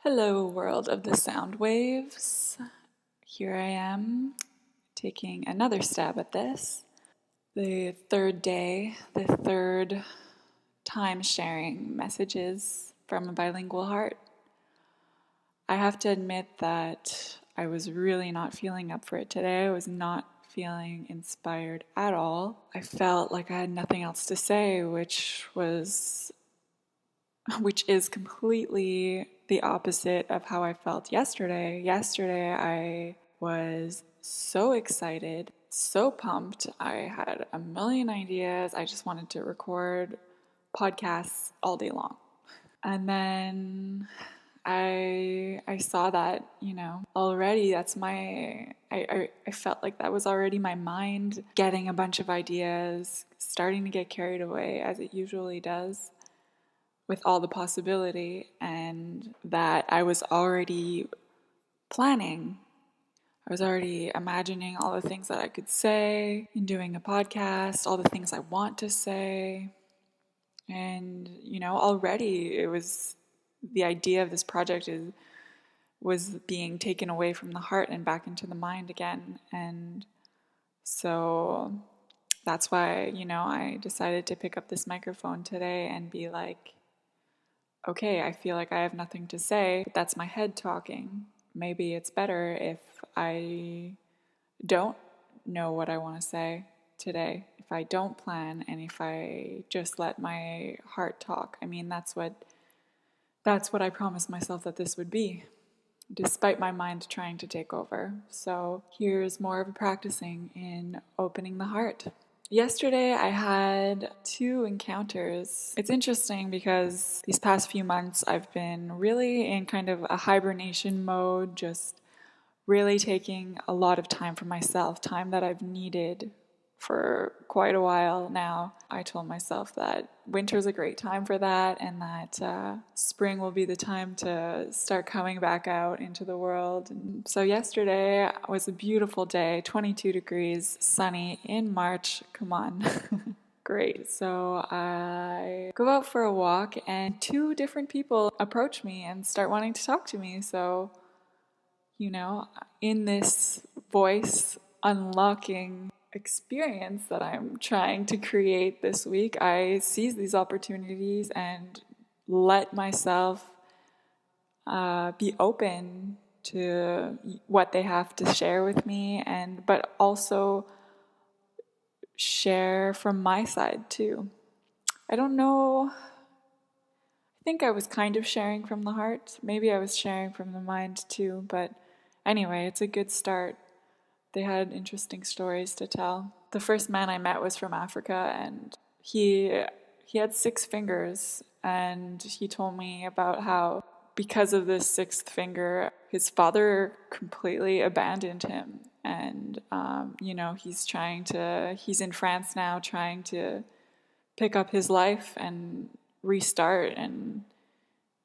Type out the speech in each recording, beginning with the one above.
Hello, world of the sound waves. Here I am, taking another stab at this. The third day, the third time sharing messages from a bilingual heart. I have to admit that I was really not feeling up for it today. I was not feeling inspired at all. I felt like I had nothing else to say, which is completely the opposite of how I felt yesterday. Yesterday, I was so excited, so pumped. I had a million ideas. I just wanted to record podcasts all day long. And then I saw that, already I felt like that was already my mind getting a bunch of ideas, starting to get carried away as it usually does, with all the possibility, and that I was already planning. I was already imagining all the things that I could say in doing a podcast, all the things I want to say. And, already it was the idea of this project was being taken away from the heart and back into the mind again. And so that's why, I decided to pick up this microphone today and be like, okay, I feel like I have nothing to say, but that's my head talking. Maybe it's better if I don't know what I want to say today, if I don't plan, and if I just let my heart talk. I mean, that's what I promised myself that this would be, despite my mind trying to take over. So here's more of a practicing in opening the heart. Yesterday, I had 2 encounters. It's interesting because these past few months, I've been really in kind of a hibernation mode, just really taking a lot of time for myself, time that I've needed for quite a while now. I told myself that winter's a great time for that, and that spring will be the time to start coming back out into the world. And so yesterday was a beautiful day, 22 degrees, sunny in March. Come on. Great. So I go out for a walk, and 2 different people approach me and start wanting to talk to me. So, in this voice unlocking experience that I'm trying to create this week, I seize these opportunities and let myself be open to what they have to share with me, but also share from my side too. I don't know. I think I was kind of sharing from the heart. Maybe I was sharing from the mind too, but anyway, it's a good start. They had interesting stories to tell. The first man I met was from Africa, and he had 6 fingers, and he told me about how because of this 6th finger, his father completely abandoned him. And, he's in France now trying to pick up his life and restart and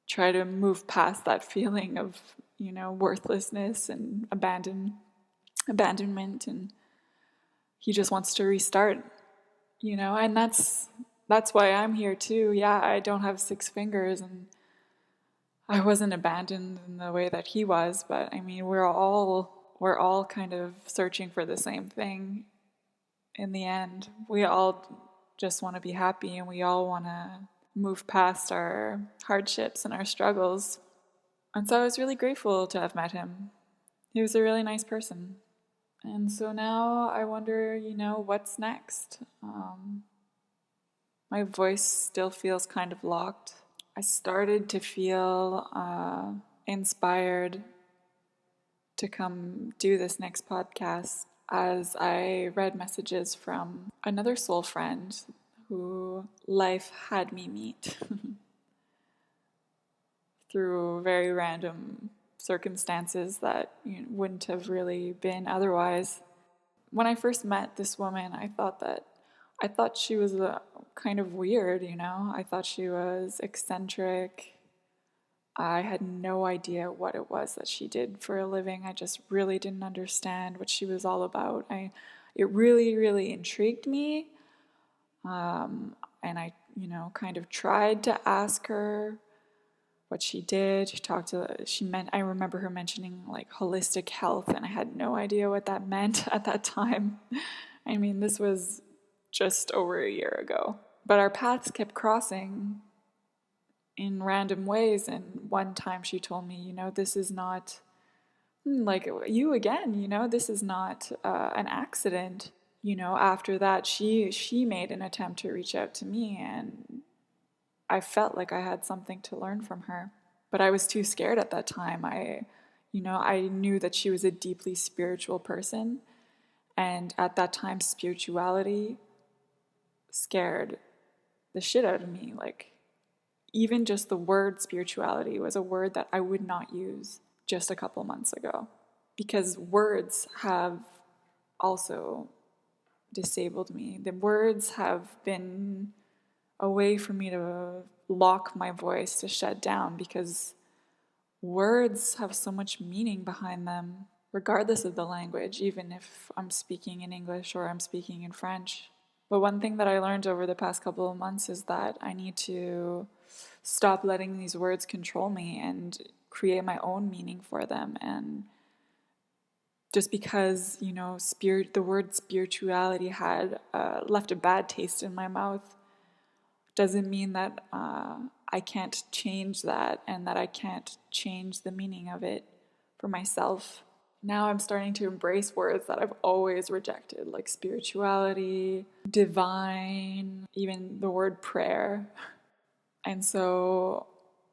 try to move past that feeling of, worthlessness and abandonment, and he just wants to restart, and that's why I'm here too. Yeah, I don't have 6 fingers, and I wasn't abandoned in the way that he was, but I mean, we're all kind of searching for the same thing in the end. We all just want to be happy, and we all want to move past our hardships and our struggles. And so I was really grateful to have met him. He was a really nice person. And so now I wonder, what's next? My voice still feels kind of locked. I started to feel inspired to come do this next podcast as I read messages from another soul friend who life had me meet through very random circumstances that wouldn't have really been otherwise. When I first met this woman, I thought she was kind of weird, I thought she was eccentric. I had no idea what it was that she did for a living. I just really didn't understand what she was all about. It really, really intrigued me. And I, kind of tried to ask her what she did. I remember her mentioning like holistic health, and I had no idea what that meant at that time. I mean, this was just over a year ago. But our paths kept crossing in random ways, and one time she told me, this is not like you again, this is not an accident. After that, she made an attempt to reach out to me, and I felt like I had something to learn from her. But I was too scared at that time. I knew that she was a deeply spiritual person, and at that time, spirituality scared the shit out of me. Like, even just the word spirituality was a word that I would not use just a couple months ago, because words have also disabled me. The words have been a way for me to lock my voice, to shut down, because words have so much meaning behind them, regardless of the language, even if I'm speaking in English or I'm speaking in French. But one thing that I learned over the past couple of months is that I need to stop letting these words control me and create my own meaning for them. And just because, the word spirituality had left a bad taste in my mouth doesn't mean that I can't change that, and that I can't change the meaning of it for myself. Now I'm starting to embrace words that I've always rejected, like spirituality, divine, even the word prayer. And so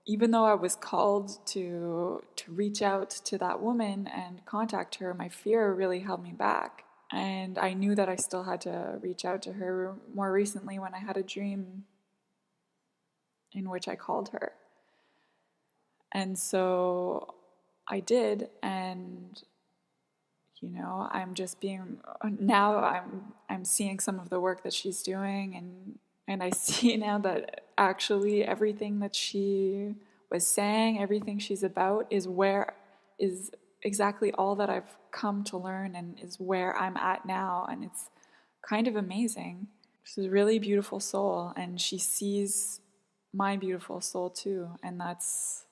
even though I was called to reach out to that woman and contact her, my fear really held me back. And I knew that I still had to reach out to her more recently when I had a dream in which I called her. And so I did, and I'm just I'm seeing some of the work that she's doing, and I see now that actually everything that she was saying, everything she's about is exactly all that I've come to learn, and is where I'm at now. And it's kind of amazing. She's a really beautiful soul, and she sees my beautiful soul too, and that's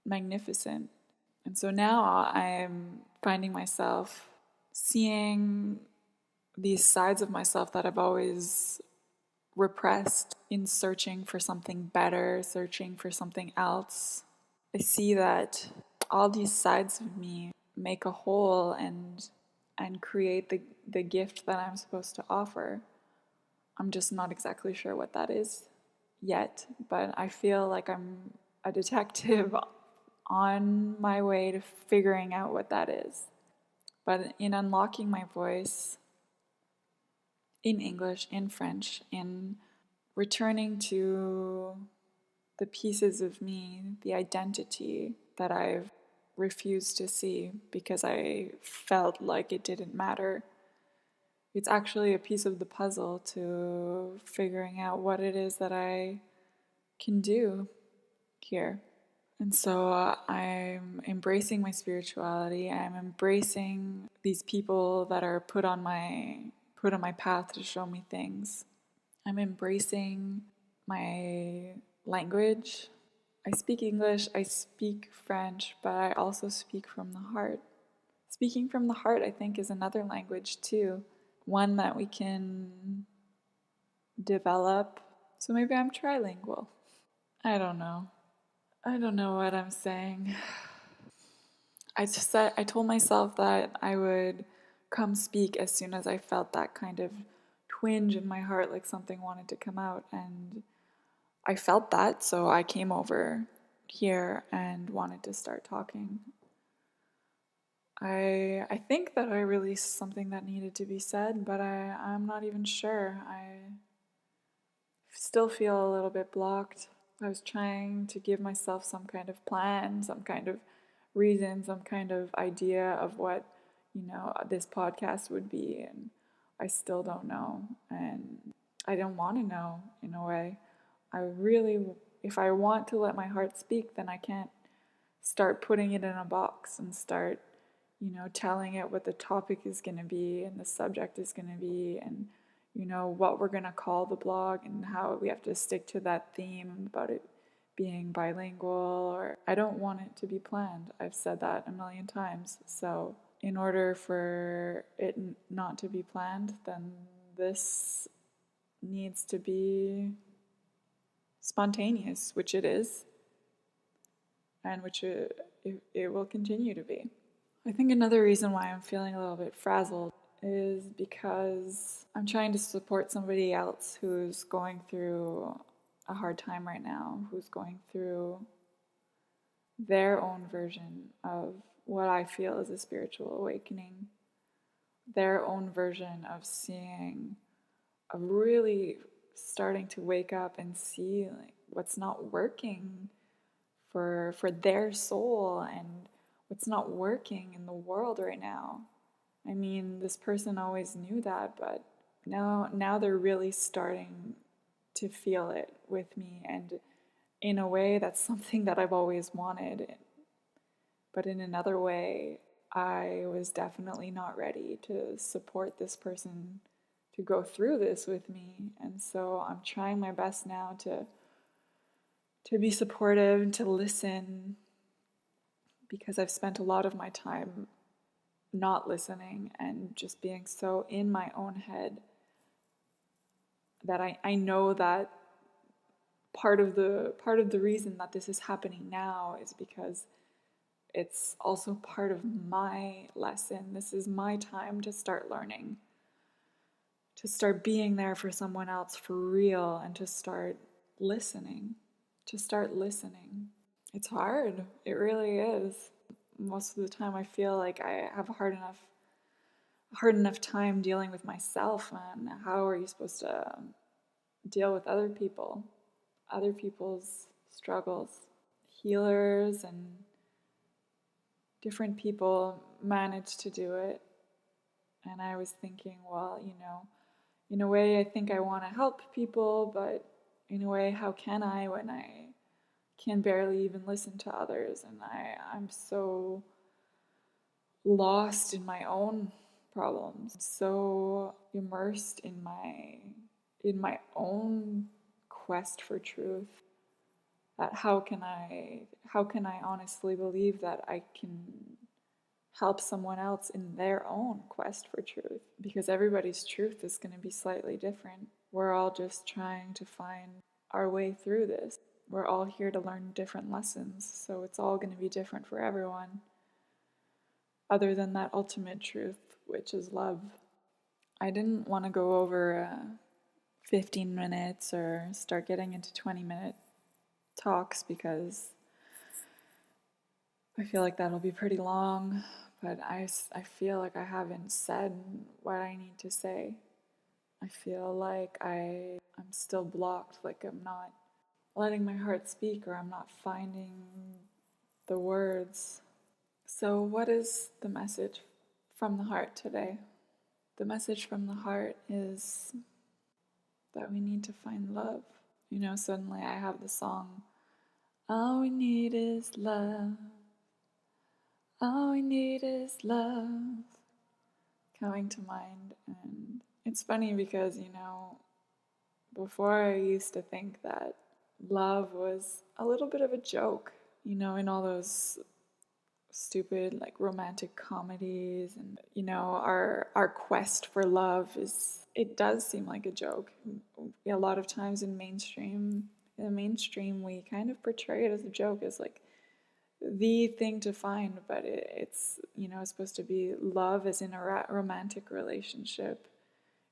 magnificent. And so now I'm finding myself seeing these sides of myself that I've always repressed, in searching for something better, searching for something else. I see that all these sides of me make a whole and create the gift that I'm supposed to offer. I'm just not exactly sure what that is yet, but I feel like I'm a detective on my way to figuring out what that is. But in unlocking my voice in English, in French, in returning to the pieces of me, the identity that I've refused to see because I felt like it didn't matter, it's actually a piece of the puzzle to figuring out what it is that I can do here. And so I'm embracing my spirituality. I'm embracing these people that are put on my path to show me things. I'm embracing my language. I speak English, I speak French, but I also speak from the heart. Speaking from the heart, I think, is another language too, one that we can develop. So maybe I'm trilingual. I don't know. I don't know what I'm saying. I told myself that I would come speak as soon as I felt that kind of twinge in my heart, like something wanted to come out, and I felt that, so I came over here and wanted to start talking. I think that I released something that needed to be said, but I'm not even sure. I still feel a little bit blocked. I was trying to give myself some kind of plan, some kind of reason, some kind of idea of what, this podcast would be, and I still don't know, and I don't want to know in a way. If I want to let my heart speak, then I can't start putting it in a box and start, telling it what the topic is going to be and the subject is going to be, and what we're going to call the blog, and how we have to stick to that theme about it being bilingual, or I don't want it to be planned. I've said that a million times. So, in order for it not to be planned, then this needs to be spontaneous, which it is, and which it will continue to be. I think another reason why I'm feeling a little bit frazzled is because I'm trying to support somebody else who's going through a hard time right now, who's going through their own version of what I feel is a spiritual awakening, their own version of seeing, of really starting to wake up and see like what's not working for their soul and what's not working in the world right now. I mean, this person always knew that, but now they're really starting to feel it with me, and in a way that's something that I've always wanted. But in another way, I was definitely not ready to support this person to go through this with me. And so I'm trying my best now to be supportive and to listen, because I've spent a lot of my time not listening and just being so in my own head that I know that part of the reason that this is happening now is because it's also part of my lesson. This is my time to start learning, to start being there for someone else for real, and to start listening, It's hard. It really is. Most of the time I feel like I have a hard enough time dealing with myself, and how are you supposed to deal with other people's struggles? Healers and different people manage to do it. And I was thinking, well, in a way I think I want to help people, but in a way, how can I when I can barely even listen to others, and I'm so lost in my own problems, so immersed in my own quest for truth, that how can I honestly believe that I can help someone else in their own quest for truth? Because everybody's truth is going to be slightly different. We're all just trying to find our way through this. We're all here to learn different lessons, so it's all going to be different for everyone, other than that ultimate truth, which is love. I didn't want to go over 15 minutes or start getting into 20-minute talks, because I feel like that'll be pretty long, but I feel like I haven't said what I need to say. I feel like I'm still blocked, like I'm not letting my heart speak, or I'm not finding the words. So what is the message from the heart today? The message from the heart is that we need to find love. Suddenly I have the song, all we need is love, all we need is love, coming to mind. And it's funny because, before I used to think that love was a little bit of a joke, in all those stupid like romantic comedies, and our quest for love it does seem like a joke. A lot of times in the mainstream we kind of portray it as a joke, as like the thing to find, but it's supposed to be love as in a romantic relationship.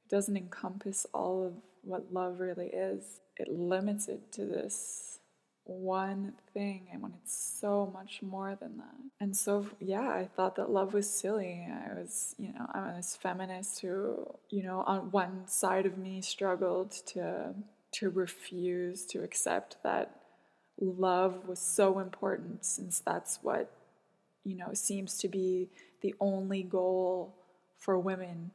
It doesn't encompass all of what love really is. It limits it to this one thing, and when it's so much more than that. And so I thought that love was silly. I'm this feminist who, on one side of me struggled to refuse to accept that love was so important, since that's what seems to be the only goal for women,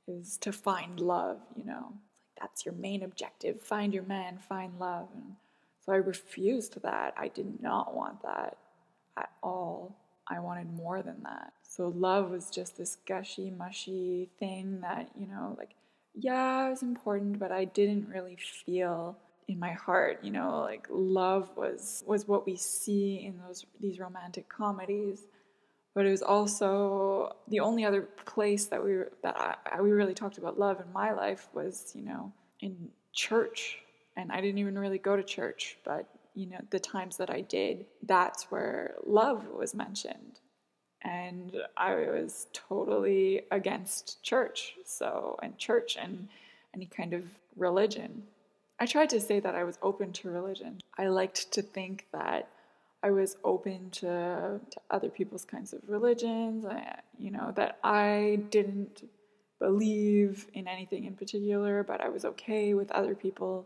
is to find love. It's like, that's your main objective: find your man, find love. And so I refused that. I did not want that at all. I wanted more than that. So love was just this gushy, mushy thing that, it was important, but I didn't really feel in my heart. Like love was what we see in these romantic comedies, but it was also the only other place that we really talked about love in my life was, in church. And I didn't even really go to church, but the times that I did, that's where love was mentioned. And I was totally against church. And any kind of religion. I tried to say that I was open to religion. I liked to think that I was open to other people's kinds of religions, that I didn't believe in anything in particular, but I was okay with other people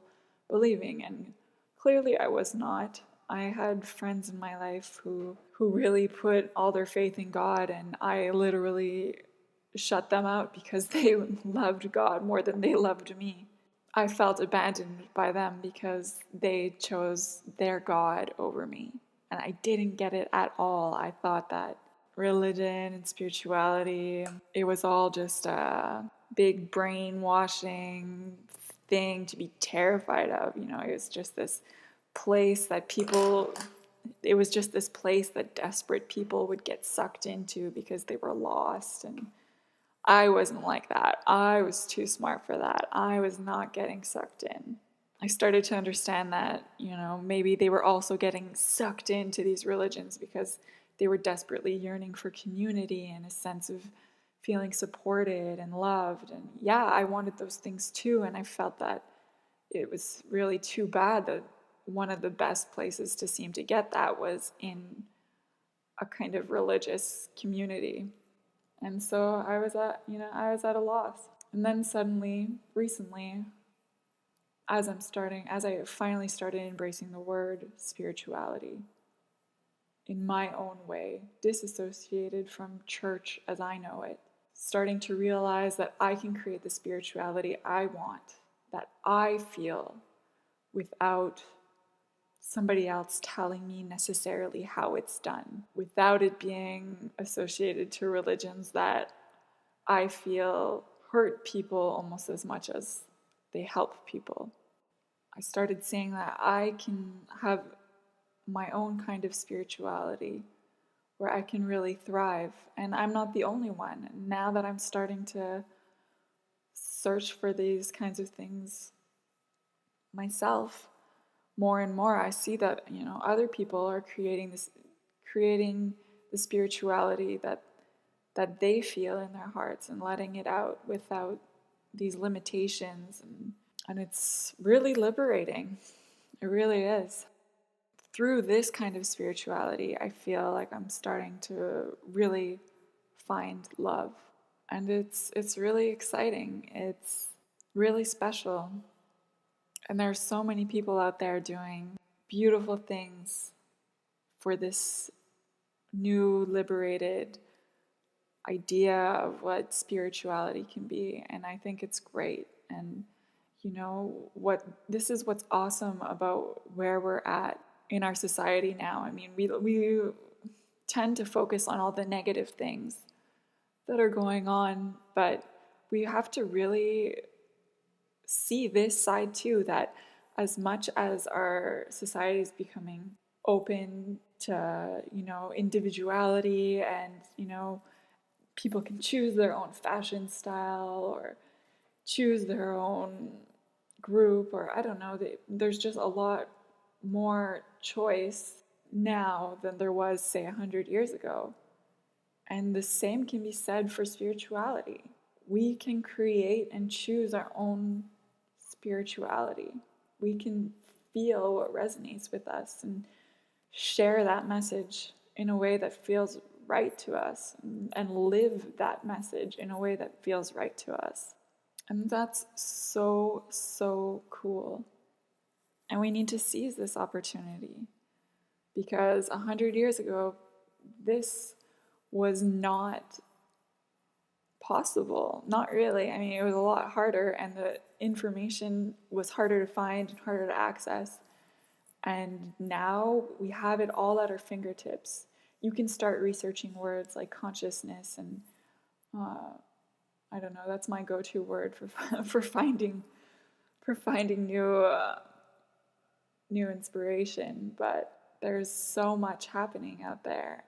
believing. And clearly I was not. I had friends in my life who really put all their faith in God, and I literally shut them out because they loved God more than they loved me. I felt abandoned by them because they chose their God over me. And I didn't get it at all. I thought that religion and spirituality, it was all just a big brainwashing thing to be terrified of. It was just this place that desperate people would get sucked into because they were lost. And I wasn't like that. I was too smart for that. I was not getting sucked in. I started to understand that, maybe they were also getting sucked into these religions because they were desperately yearning for community and a sense of feeling supported and loved. And yeah, I wanted those things too. And I felt that it was really too bad that one of the best places to seem to get that was in a kind of religious community. And so I was at a loss. And then suddenly, recently, as I finally started embracing the word spirituality in my own way, disassociated from church as I know it, starting to realize that I can create the spirituality I want, that I feel, without somebody else telling me necessarily how it's done, without it being associated to religions that I feel hurt people almost as much as they help people. I started seeing that I can have my own kind of spirituality where I can really thrive. And I'm not the only one. Now that I'm starting to search for these kinds of things myself, more and more I see that, other people are creating the spirituality that they feel in their hearts and letting it out without these limitations. And it's really liberating. It really is. Through this kind of spirituality, I feel like I'm starting to really find love. And it's really exciting. It's really special. And there are so many people out there doing beautiful things for this new liberated idea of what spirituality can be. And I think it's great. And this is what's awesome about where we're at in our society now. I mean, we tend to focus on all the negative things that are going on, but we have to really see this side too, that as much as our society is becoming open to, individuality and, people can choose their own fashion style or choose their own group, or I don't know, there's just a lot more choice now than there was, say, 100 years ago. And the same can be said for spirituality. We can create and choose our own spirituality. We can feel what resonates with us and share that message in a way that feels right to us, and live that message in a way that feels right to us. And that's so, so cool. And we need to seize this opportunity, because 100 years ago, this was not possible. Not really. I mean, it was a lot harder, and the information was harder to find and harder to access. And now we have it all at our fingertips. You can start researching words like consciousness and I don't know, that's my go-to word for finding new new inspiration, but there's so much happening out there.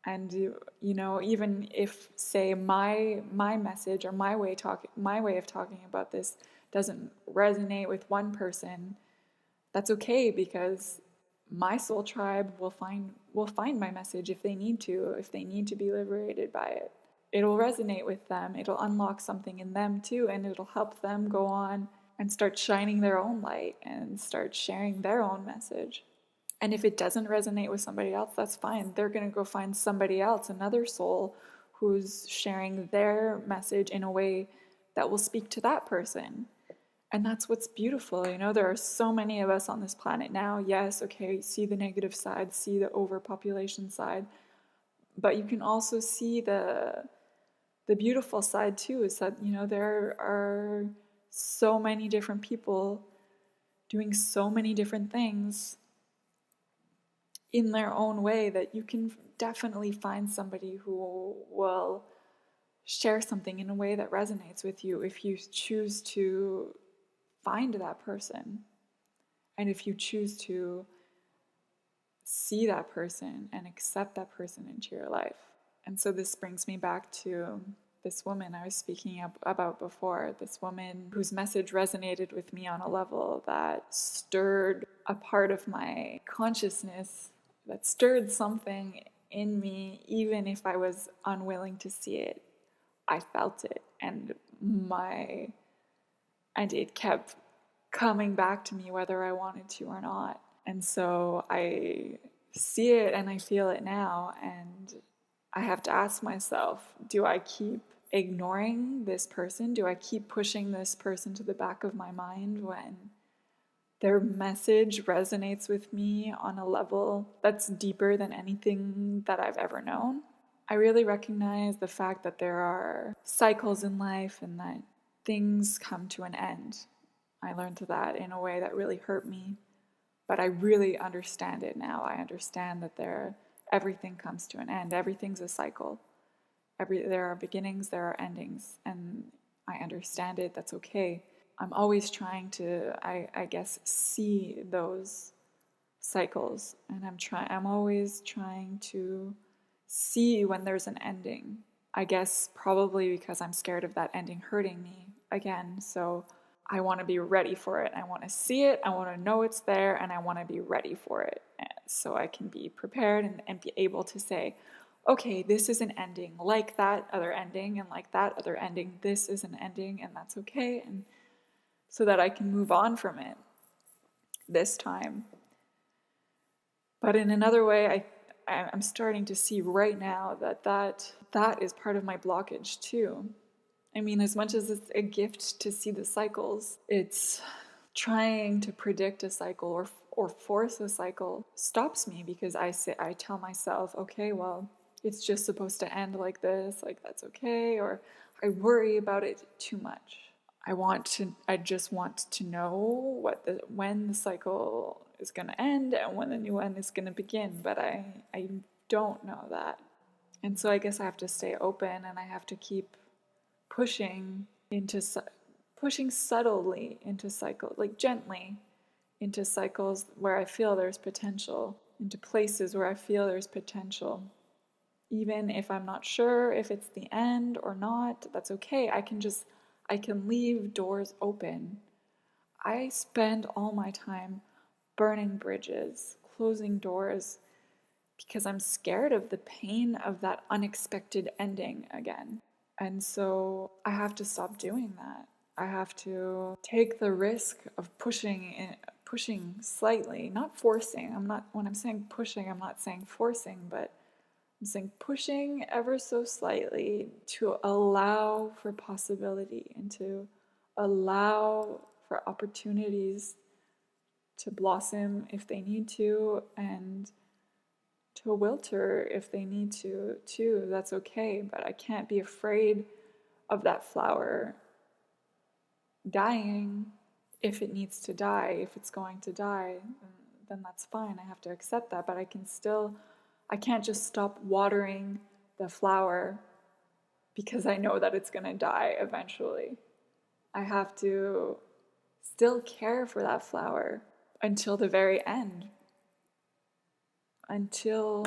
And even if, say, my message or my way of talking about this doesn't resonate with one person, that's okay, because my soul tribe will find my message if they need to be liberated by it. It'll resonate with them. It'll unlock something in them too, and it'll help them go on and start shining their own light and start sharing their own message. And if it doesn't resonate with somebody else, that's fine. They're going to go find somebody else, another soul, who's sharing their message in a way that will speak to that person. And that's what's beautiful. There are so many of us on this planet now. Yes, okay, see the negative side, see the overpopulation side, but you can also see the beautiful side too, is that, there are so many different people doing so many different things in their own way, that you can definitely find somebody who will share something in a way that resonates with you if you choose to find that person, and if you choose to see that person and accept that person into your life. And so this brings me back to this woman I was speaking about before, this woman whose message resonated with me on a level that stirred a part of my consciousness, that stirred something in me, even if I was unwilling to see it. I felt it, and it kept coming back to me whether I wanted to or not. And so I see it and I feel it now, and I have to ask myself, do I keep ignoring this person? Do I keep pushing this person to the back of my mind when their message resonates with me on a level that's deeper than anything that I've ever known? I really recognize the fact that there are cycles in life and that things come to an end. I learned that in a way that really hurt me, but I really understand it now. I understand that everything comes to an end. Everything's a cycle. There are beginnings, there are endings, and I understand it. That's okay. I'm always trying to, I guess, see those cycles, and I'm always trying to see when there's an ending. I guess probably because I'm scared of that ending hurting me again. So I want to be ready for it. I want to see it. I want to know it's there, and I want to be ready for it, so I can be prepared and be able to say, okay, this is an ending, like that other ending, and like that other ending, this is an ending, and that's okay, and so that I can move on from it this time. But in another way, I'm starting to see right now that is part of my blockage too. I mean, as much as it's a gift to see the cycles, it's trying to predict a cycle or force a cycle stops me, because I tell myself, okay, well, it's just supposed to end like this, like that's okay, or I worry about it too much. I just want to know when the cycle is going to end and when the new one is going to begin, but I don't know that. And so I guess I have to stay open, and I have to keep pushing subtly into cycles, like gently into cycles where I feel there's potential, into places where I feel there's potential. Even if I'm not sure if it's the end or not, that's okay. I can leave doors open. I spend all my time burning bridges, closing doors, because I'm scared of the pain of that unexpected ending again. And so I have to stop doing that. I have to take the risk of pushing slightly, not forcing. When I'm saying pushing, I'm not saying forcing, but I'm saying pushing ever so slightly to allow for possibility and to allow for opportunities to blossom if they need to, and to wilter if they need to too. That's okay, but I can't be afraid of that flower dying. If it needs to die, if it's going to die, then that's fine. I have to accept that, but I can't just stop watering the flower because I know that it's going to die eventually. I have to still care for that flower. until the very end. Until,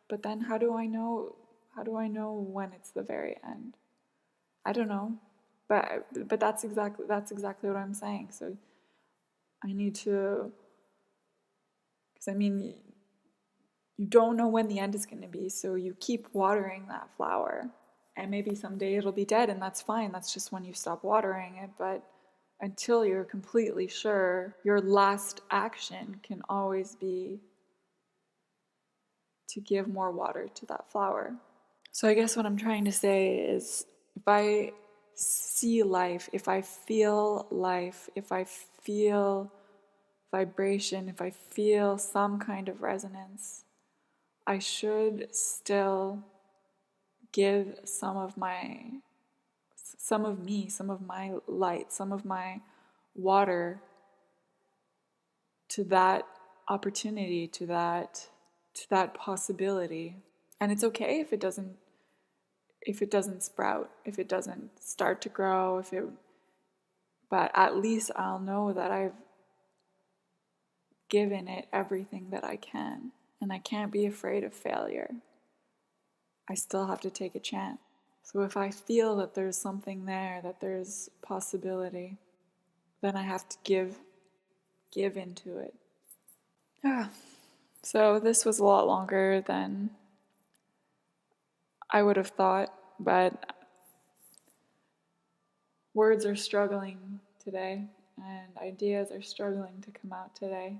but then how do I know when it's the very end? I don't know. But that's exactly what I'm saying. So I need to, because I mean, you don't know when the end is going to be, so you keep watering that flower. And maybe someday it'll be dead, and that's fine. That's just when you stop watering it. But until you're completely sure, your last action can always be to give more water to that flower. So I guess what I'm trying to say is, if I see life, if I feel life, if I feel vibration, if I feel some kind of resonance, I should still give some of me, some of my light, some of my water to that opportunity, to that possibility. And it's okay if it doesn't sprout, if it doesn't start to grow, but at least I'll know that I've given it everything that I can, and I can't be afraid of failure. I still have to take a chance. So if I feel that there's something there, that there's possibility, then I have to give into it. Yeah. So this was a lot longer than I would have thought, but words are struggling today, and ideas are struggling to come out today.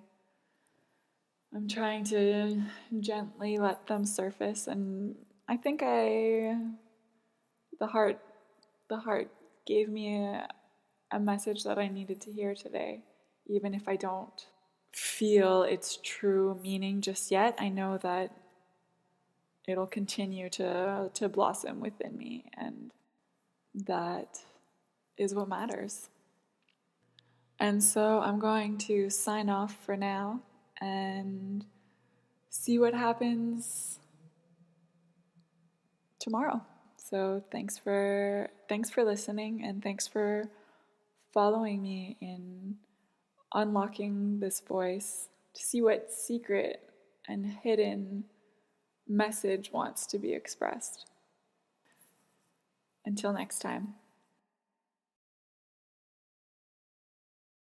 I'm trying to gently let them surface, and I think the heart gave me a message that I needed to hear today. Even if I don't feel its true meaning just yet, I know that it'll continue to blossom within me, and that is what matters. And so I'm going to sign off for now and see what happens tomorrow. So thanks for listening, and thanks for following me in unlocking this voice to see what secret and hidden message wants to be expressed. Until next time.